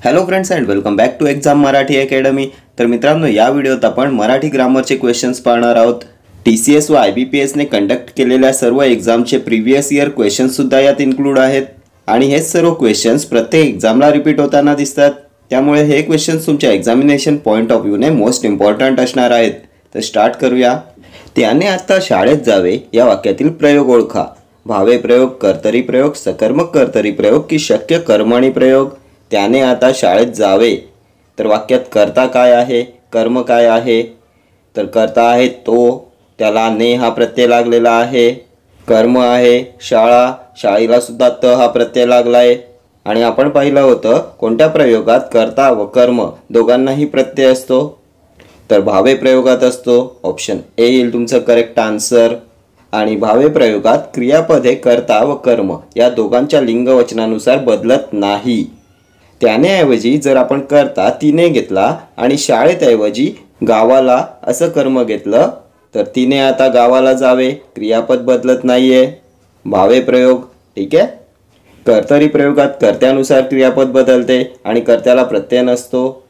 Hello friends and welcome back to exam Marathi academy. तर मित्रांनो, या व्हिडिओत आपण मराठी ग्रामरचे क्वेश्चन्स पाहणार आहोत। TCS व IBPS ने कंडक्ट केलेल्या सर्व एक्झामचे प्रीवियस इयर क्वेश्चन्स सुद्धा यात इन्क्लूड आहेत आणि हे सर्व क्वेश्चन्स प्रत्येक एक्झामला रिपीट होताना दिसतात। त्यामुळे हे क्वेश्चन्स तुमच्या एक्झामिनेशन पॉइंट ऑफ व्ह्यूने मोस्ट इम्पॉर्टंट असणार आहेत। तर स्टार्ट करूया। त्याने आता शाळेत जावे या वाक्यातील प्रयोग ओळखा। भावे प्रयोग, कर्तरी प्रयोग, सकर्मक कर्तरी प्रयोग की शक्य कर्मणी प्रयोग। त्याने आता शाळेत जावे, तर वाक्यात कर्ता काय आहे, कर्म काय आहे? तर कर्ता आहे तो, त्याला ने हा प्रत्यय लागलेला आहे। कर्म आहे शाळा, शाळेला सुद्धा त हा प्रत्यय लागला आहे। आणि आपण पाहिलं होतं कोणत्या प्रयोगात कर्ता व कर्म दोघांनाही प्रत्यय असतो, तर भावे प्रयोगात असतो। ऑप्शन ए येईल तुमचं करेक्ट आन्सर। आणि भावे प्रयोगात क्रियापद हे कर्ता व कर्म या दोघांच्या लिंगवचनानुसार बदलत नाही। त्याने ऐवजी जर आपण करता तिने घेतला आणि शाळेत ऐवजी गावाला असं कर्म घेतलं, तर तिने आता गावाला जावे, क्रियापद बदलत नाहीये। भावे प्रयोग ठीक आहे। कर्तरी प्रयोगात कर्त्यानुसार क्रियापद बदलते आणि कर्त्याला प्रत्यय नसतो।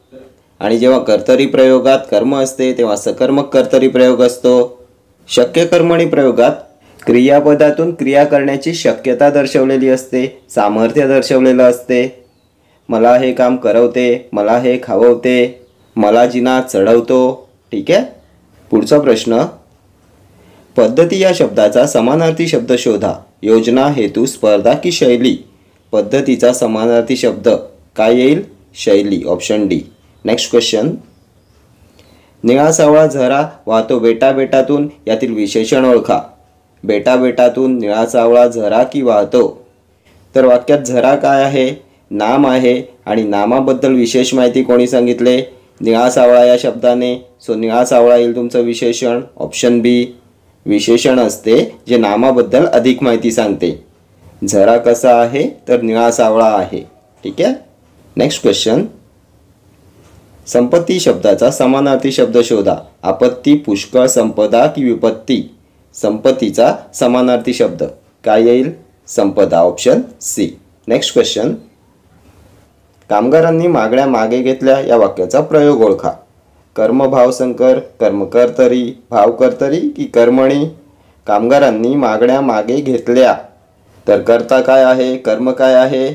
आणि जेव्हा कर्तरी प्रयोगात कर्म असते तेव्हा सकर्मक कर्तरी प्रयोग असतो। शक्य कर्मणी प्रयोगात क्रियापदातून क्रिया करण्याची शक्यता दर्शवलेली असते, सामर्थ्य दर्शवलेलं असते। मला हे काम करवते, मला हे खाववते, मला जिना चढवतो। ठीक आहे। पुढचा प्रश्न, पद्धती या शब्दाचा समानार्थी शब्द शोधा। योजना, हेतू, स्पर्धा की शैली। पद्धतीचा समानार्थी शब्द काय येईल? शैली, ऑप्शन डी। नेक्स्ट क्वेश्चन, निळा सावळा झरा वाहतो बेटा बेटातून यातील विशेषण ओळखा। बेटा बेटातून निळा सावळा झरा की वाहतो? तर वाक्यात झरा काय आहे? नाम आहे आणि नामाबद्दल विशेष माहिती कोणी सांगितले? निळा सावळा या शब्दाने। सो निळा सावळा येईल तुमचं विशेषण, ऑप्शन बी। विशेषण असते जे नामाबद्दल अधिक माहिती सांगते। झरा कसा आहे? तर निळा सावळा आहे। ठीक आहे। नेक्स्ट क्वेश्चन, संपत्ती शब्दाचा समानार्थी शब्द शोधा। आपत्ती, पुष्कळ, संपदा की विपत्ती? संपत्तीचा समानार्थी शब्द काय येईल? संपदा, ऑप्शन सी। नेक्स्ट क्वेश्चन, कामगारांनी मागण्या मागे घेतल्या या वाक्याचा प्रयोग ओळखा। कर्म भावसंकर, कर्मकर्तरी, भावकर्तरी की कर्मणी? कामगारांनी मागण्या मागे घेतल्या, तर कर्ता काय आहे, कर्म काय आहे?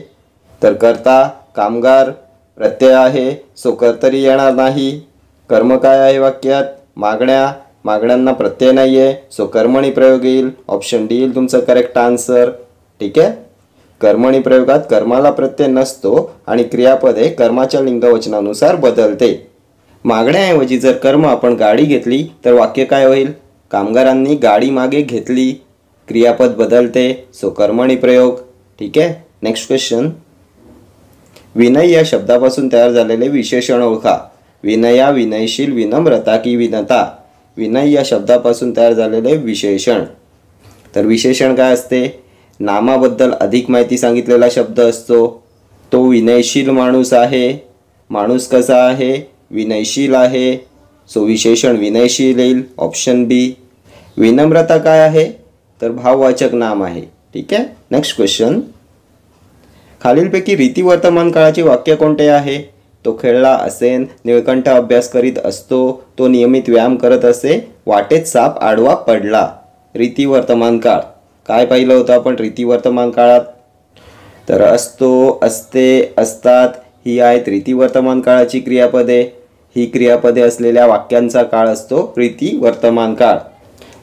तर कर्ता कामगार, प्रत्यय आहे, सो कर्तरी येणार नाही। कर्म काय आहे वाक्यात? मागण्या, मागण्यांना प्रत्यय नाही आहे, सो कर्मणी प्रयोग येईल, ऑप्शन डी येईल तुमचं करेक्ट आन्सर। ठीक आहे। कर्मणी प्रयोगात कर्माला प्रत्यय नसतो आणि क्रियापद हे कर्माच्या लिंगवचनानुसार बदलते। मागण्याऐवजी जर कर्म आपण गाडी घेतली तर वाक्य काय होईल? कामगारांनी गाडी मागे घेतली, क्रियापद बदलते, सो कर्मणी प्रयोग। ठीक आहे। नेक्स्ट क्वेश्चन, विनय या शब्दापासून तयार झालेले विशेषण ओळखा। विनया, विनयशील, विनम्रता की विनता? विनय या शब्दापासून तयार झालेले विशेषण, तर विशेषण काय असते? नामाबद्दल अधिक माहिती सांगितलेला शब्द असतो। तो विनयशील माणूस आहे। माणूस कसा आहे? विनयशील आहे, सो विशेषण विनयशील येईल, ऑप्शन बी। विनम्रता काय आहे? तर भाववाचक नाम आहे। ठीक आहे। नेक्स्ट क्वेश्चन, खालीलपैकी रीती वर्तमान काळाचे वाक्य कोणते आहे? तो खेळला असेन, निळकंठ अभ्यास करीत असतो, तो नियमित व्यायाम करत असे, वाटेत साप आडवा पडला। रीती वर्तमान काळ काय पाहिलं होतं आपण रीती वर्तमान काळात? तर असतो, असते, असतात ही आहेत रीती वर्तमान काळाची क्रियापदे। ही क्रियापदे असलेल्या वाक्यांचा काळ असतो रीती वर्तमान काळ।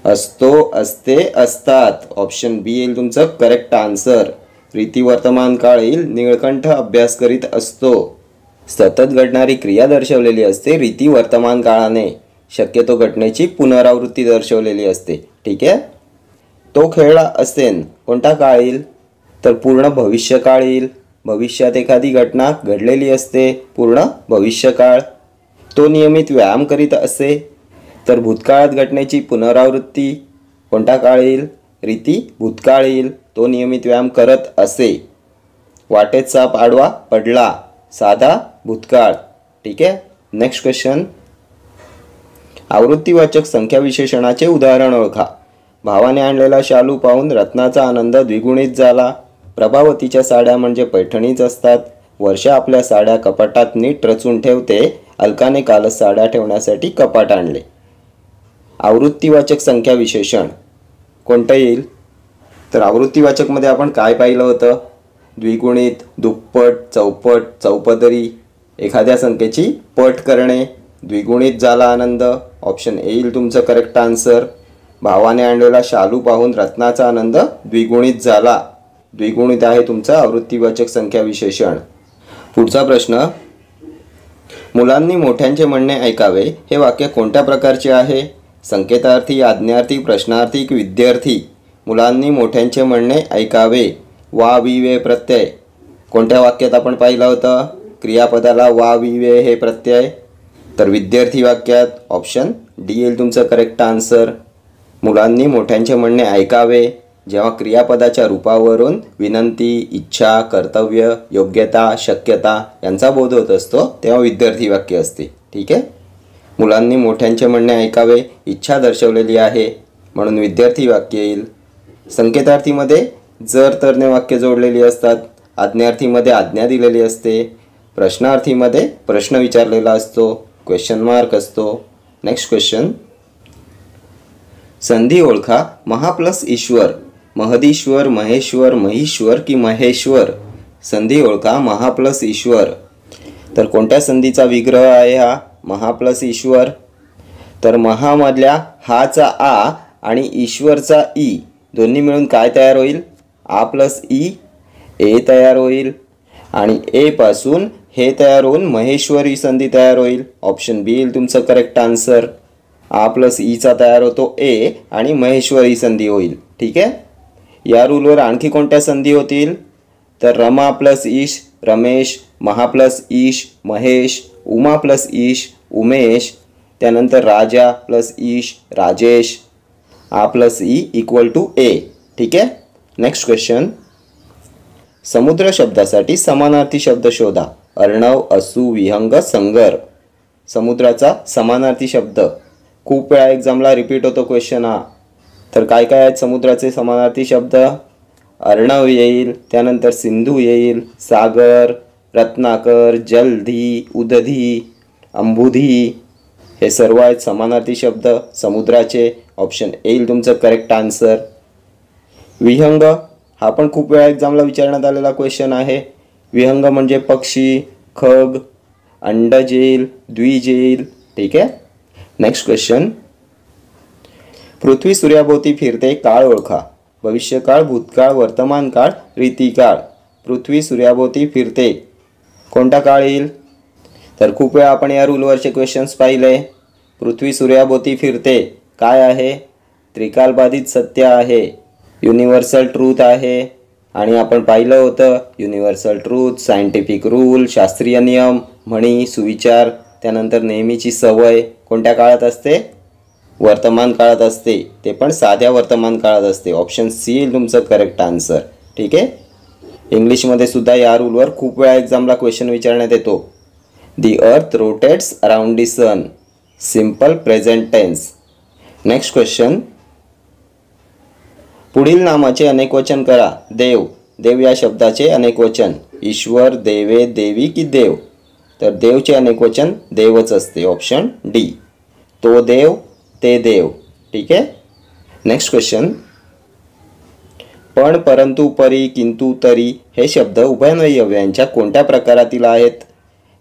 असतो, असते, असतात, ऑप्शन बी येईल तुमचं करेक्ट आन्सर। रीती वर्तमान काळ येईल निळकंठ अभ्यास करीत असतो। सतत घडणारी क्रिया दर्शवलेली असते रीती वर्तमान काळाने। शक्यतो घटनेची पुनरावृत्ती दर्शवलेली असते। ठीक आहे। तो खेळला असेन कोणता काळ येईल? तर पूर्ण भविष्यकाळ येईल। भविष्यात एखादी घटना घडलेली असते, पूर्ण भविष्यकाळ। तो नियमित व्यायाम करीत असे, तर भूतकाळात घटनेची पुनरावृत्ती कोणता काळ येईल? रीती भूतकाळ येईल। तो नियमित व्यायाम करत असे। वाटेत साप आडवा पडला, साधा भूतकाळ। ठीक आहे। नेक्स्ट क्वेश्चन, आवृत्तीवाचक संख्या विशेषणाचे उदाहरण ओळखा। भावाने आणलेला शालू पाहून रत्नाचा आनंद द्विगुणित झाला। प्रभावतीच्या साड्या म्हणजे पैठणीच असतात। वर्षा आपल्या साड्या कपाटात नीट रचून ठेवते, अलकाने कालच साड्या ठेवण्यासाठी कपाट आणले. आवृत्तीवाचक संख्या विशेषण कोणतं येईल? तर आवृत्तीवाचकमध्ये आपण काय पाहिलं होतं? द्विगुणित, दुप्पट, चौपट, चौपदरी, एखाद्या संख्येची पट करणे. द्विगुणित झाला आनंद, ऑप्शन ए येईल तुमचं करेक्ट आन्सर. भावाने आणलेला शालू पाहून रत्नाचा आनंद द्विगुणित झाला. द्विगुणित आहे तुमचं आवृत्तीवाचक संख्या विशेषण. पुढचा प्रश्न, मुलांनी मोठ्यांचे म्हणणे ऐकावे हे वाक्य कोणत्या प्रकारचे आहे? संकेतार्थी, आज्ञार्थी, प्रश्नार्थी की विद्यार्थी? मुलांनी मोठ्यांचे म्हणणे ऐकावे, वा वी वे प्रत्यय. कोणत्या वाक्यात आपण पाहिलं होतं? क्रियापदाला वा वी वे हे प्रत्यय. तर विद्यार्थी वाक्यात ऑप्शन डी येईल तुमचं करेक्ट आन्सर. मुलांनी मोठ्यांचे म्हणणे ऐकावे जेव्हा क्रियापदाच्या रूपावरून विनंती, इच्छा, कर्तव्य, योग्यता, शक्यता यांचा बोध होत असतो तेव्हा विद्यार्थी वाक्य असते. ठीक आहे. मुलांनी मोठ्यांचे म्हणणे ऐकावे, इच्छा दर्शवलेली आहे म्हणून विद्यार्थी वाक्य येईल. संकेतार्थीमध्ये जर तरने वाक्य जोडलेली असतात. आज्ञार्थीमध्ये आज्ञा दिलेली असते. प्रश्नार्थीमध्ये प्रश्न विचारलेला असतो, क्वेश्चन मार्क असतो. नेक्स्ट क्वेश्चन, संधी ओळखा. महा प्लस ईश्वर, महदीश्वर, महेश्वर, महीश्वर की महेश्वर? संधी ओळखा. महा प्लस ईश्वर. तर कोणत्या संधीचा विग्रह आहे हा? महा प्लस ईश्वर. तर महामधल्या हाचा आ आणि ईश्वरचा ई दोन्ही मिळून काय तयार होईल? आ प्लस ई, ए तयार होईल. आणि ए पासून हे तयार होऊन महेश्वरी संधी तयार होईल. ऑप्शन बी येईल तुमचं करेक्ट आन्सर. आ प्लस ईचा तयार होतो ए आणि महेश्वरी संधी होईल. ठीक आहे. या रूलवर आणखी कोणत्या संधी होतील? तर रमा प्लस ईश रमेश, महा प्लस ईश महेश, उमा प्लस ईश उमेश, त्यानंतर राजा प्लस ईश राजेश. आ प्लस ई इक्वल टू ए. ठीक आहे. नेक्स्ट क्वेश्चन, समुद्र शब्दासाठी समानार्थी शब्द शोधा. अर्णव, असू, विहंग, संगर. समुद्राचा समानार्थी शब्द खूप वेळा एक्झामला रिपीट होतो क्वेश्चन हा. तर काय काय आहेत समुद्राचे समानार्थी शब्द? अर्णव येईल, त्यानंतर सिंधू येईल, सागर, रत्नाकर, जलधी, उदधी, अंबुधी, हे सर्व आहेत समानार्थी शब्द समुद्राचे. ऑप्शन ए येईल तुमचं करेक्ट आन्सर. विहंग हा पण खूप वेळा एक्झामला विचारण्यात आलेला क्वेश्चन आहे. विहंग म्हणजे पक्षी, खग, अंडज येईल, द्विज येईल. ठीक आहे. नेक्स्ट क्वेश्चन, पृथ्वी सूर्याभोवती फिरते, काळ ओळखा. भविष्यकाळ, भूतकाळ, वर्तमान काळ, रीतिकाळ. पृथ्वी सूर्याभोवती फिरते, कोणता काळ येईल? तर खूप वेळा आपण या रूलवरचे क्वेश्चन्स पाहिले. पृथ्वी सूर्याभोवती फिरते काय आहे? त्रिकालबाधित सत्य आहे, युनिव्हर्सल ट्रूथ आहे. आणि आपण पाहिलं होतं युनिव्हर्सल ट्रूथ, सायंटिफिक रूल, शास्त्रीय नियम, म्हणी, सुविचार, त्यानंतर नेहमीची सवय कोणत्या काळात असते? वर्तमान काळात असते. ते पण साध्या वर्तमान काळात असते. ऑप्शन सी येईल तुमचं करेक्ट आन्सर. ठीक आहे. इंग्लिशमध्ये सुद्धा या रूलवर खूप वेळा एक्झामला क्वेश्चन विचारण्यात येतो. The earth rotates around the sun. Simple present tense. Next question, पुढील नामाचे अनेकवचन करा. देव. देव या शब्दाचे अनेकवचन ईश्वर, देवे, देवी की देव? तर देवचे अनेकवचन देवच असते. Option D. तो देव, ते देव. ठीक आहे. नेक्स्ट क्वेश्चन, पण, परंतु, परी, किंतु, तरी हे शब्द उभयान्वयी अव्ययांच्या कोणत्या प्रकारातील आहेत?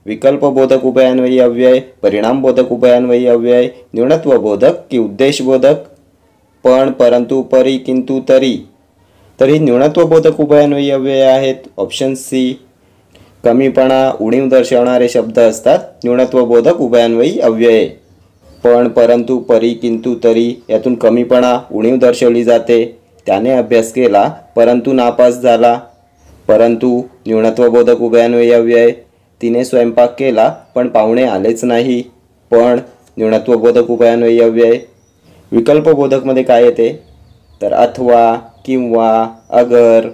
विकल्पबोधक उभयान्वयी अव्यय, परिणामबोधक उभयान्वयी अव्यय, न्यूनत्वबोधक की उद्देशबोधक? पण, परंतु, परी, किंतु, तरी. तर ही न्यूनत्वबोधक उभयान्वयी अव्यय आहेत. Option C. कमीपणा, उणीव दर्शवणारे शब्द असतात न्यूनत्वबोधक उभयान्वयी अव्यये. पण, परंतु, परी, किंतु, तरी यातून कमीपणा, उणीव दर्शवली जाते. त्याने अभ्यास केला परंतु नापास झाला. परंतु न्यूनत्वबोधक उभयान्वयी अव्यय. तिने स्वयंपाक केला पण पाहुणे आलेच नाही. पण न्यूनत्वबोधक उभयान्वयी अव्यय. विकल्पबोधकमध्ये काय येते? तर अथवा, किंवा, अगर.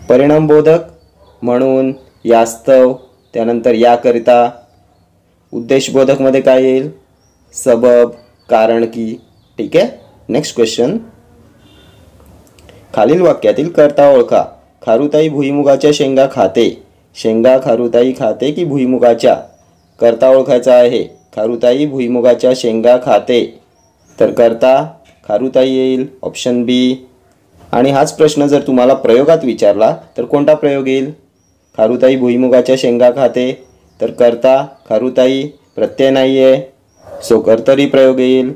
परिणामबोधक म्हणून, यास्तव, त्यानंतर याकरिता. उद्देशबोधकमध्ये काय येईल? सबब, कारण की. ठीक आहे. नेक्स्ट क्वेश्चन, खालील वाक्यातील कर्ता ओळखा. खारुताई भुईमुगाच्या शेंगा खाते. शेंगा खारुताई खाते की भुईमुगाच्या? कर्ता ओळखायचा आहे. खारुताई भुईमुगाच्या शेंगा खाते, तर कर्ता खारुताई येईल, ऑप्शन बी. आणि हाच प्रश्न जर तुम्हाला प्रयोगात विचारला तर कोणता प्रयोग येईल? खारुताई भुईमुगाच्या शेंगा खाते, तर कर्ता खारुताई, प्रत्यय नाही आहे, सो कर्तरी प्रयोग येईल.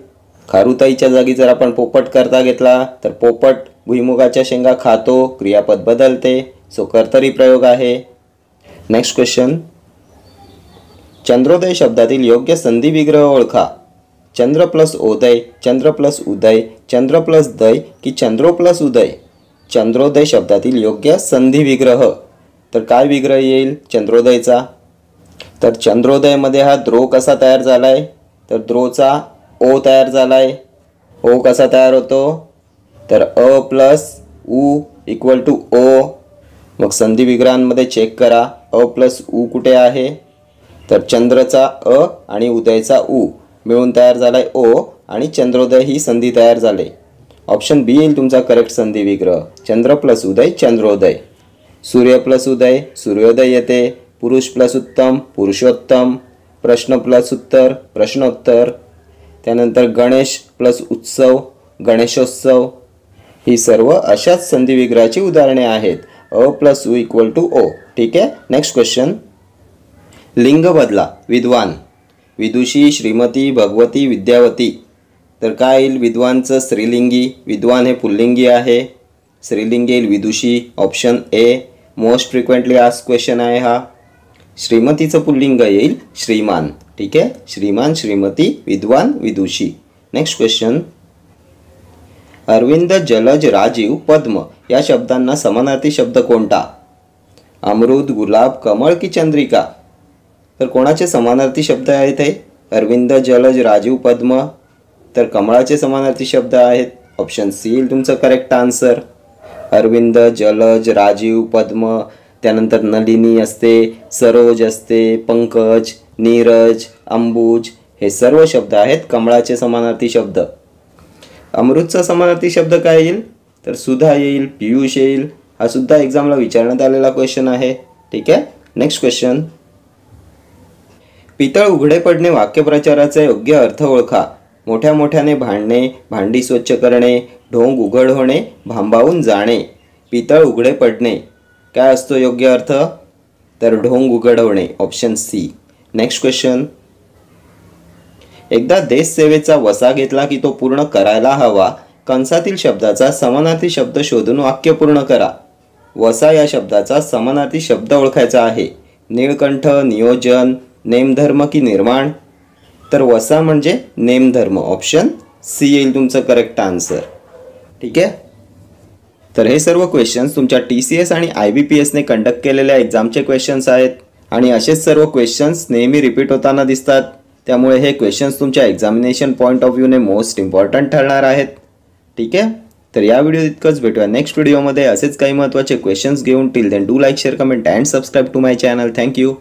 खारुताईच्या जागी जर आपण पोपट कर्ता घेतला तर पोपट भुईमुगाच्या शेंगा खातो, क्रियापद बदलते, सो कर्तरी प्रयोग आहे. Next question. चंद्रोदय शब्दातील योग्य संधी विग्रह ओळखा. चंद्र प्लस ओदय, चंद्र प्लस उदय, चंद्र प्लस दय की चंद्रो प्लस उदय? चंद्रोदय शब्दातील योग्य संधी विग्रह, तर काय विग्रह येईल चंद्रोदयचा? तर चंद्रोदयमध्ये हा द्रो कसा तयार झालाय? तर द्रोचा ओ तयार झालाय. ओ कसा तयार होतो? तर अ प्लस उ इक्वल टू ओ. मग संधी विग्रहांमध्ये चेक करा, अ प्लस उ कुठे आहे? तर चंद्रचा अ आणि उदयचा उ मिळून तयार झालाय ओ, आणि चंद्रोदय ही संधी तयार झाले. ऑप्शन बी येईल तुमचा करेक्ट संधी विग्रह. चंद्र प्लस उदय चंद्रोदय. सूर्य प्लस उदय सूर्योदय येते. पुरुष प्लस उत्तम पुरुषोत्तम. प्रश्न प्लस उत्तर प्रश्नोत्तर. त्यानंतर गणेश प्लस उत्सव गणेशोत्सव. ही सर्व अशाच संधी विग्रहाची उदाहरणे आहेत. अ प्लस उ इक्वल टू ओ. ठीक आहे. Next question. लिंग बदला. विद्वान, विदुषी, श्रीमती, भगवती, विद्यावती. तर काय येईल विद्वानचं स्त्रीलिंगी? विद्वान हे पुल्लिंगी आहे, स्त्रीलिंगी येईल विदुषी, option A. Most frequently asked question आहे हा. श्रीमतीचं पुल्लिंग येईल श्रीमान. ठीक आहे. श्रीमान, श्रीमती, विद्वान, विदुषी. Next question. अरविंद, जलज, राजीव, पद्म या शब्दांना समानार्थी शब्द कोणता? अमृत, गुलाब, कमळ की चंद्रिका? तर कोणाचे समानार्थी शब्द आहेत हे? अरविंद, जलज, राजीव, पद्म. तर कमळाचे समानार्थी शब्द आहेत. ऑप्शन सी येईल तुमचं करेक्ट आन्सर. अरविंद, जलज, राजीव, पद्म. त्यानंतर नलिनी असते, सरोज असते, पंकज, नीरज, अंबुज, हे सर्व शब्द आहेत कमळाचे समानार्थी शब्द. अमृतचा समानार्थी शब्द काय येईल? तर सुधा येईल, पियुष येईल. हा सुद्धा एक्झामला विचारण्यात आलेला क्वेश्चन आहे. ठीक आहे. Next question. पितळ उघडे पडणे वाक्यप्रचाराचा योग्य अर्थ ओळखा. मोठ्या मोठ्याने भांडणे, भांडी स्वच्छ करणे, ढोंग उघड होणे, भांबावून जाणे. पितळ उघडे पडणे काय असतो योग्य अर्थ? तर ढोंग उघड होणे, ऑप्शन सी. Next question. एकदा देश सेवेचा वसा घेतला की तो पूर्ण करायला हवा. कंसातील शब्दाचा समानार्थी शब्द शोधून वाक्य पूर्ण करा. वसा या शब्दाचा समानार्थी शब्द ओळखायचा आहे. नीळकंठ, नियोजन, नेमधर्म की निर्माण? तर वसा म्हणजे नेमधर्म, ऑप्शन सी येईल तुमचं करेक्ट आन्सर. ठीक आहे. तर हे सर्व क्वेश्चन्स तुमच्या TCS आणि IBPSने कंडक्ट केलेल्या एक्झामचे क्वेश्चन्स आहेत, आणि असेच सर्व क्वेश्चन्स नेहमी रिपीट होताना दिसतात. त्यामुळे हे क्वेश्चन्स तुमच्या एक्झामिनेशन पॉईंट ऑफ व्ह्यूने मोस्ट इम्पॉर्टंट ठरणार आहेत. ठीक आहे. तर या व्हिडिओ इतकंच. भेटूया नेक्स्ट व्हिडिओमध्ये असेच काही महत्त्वाचे क्वेश्चन्स घेऊन. Till then do like, share, comment and subscribe to my channel. Thank you.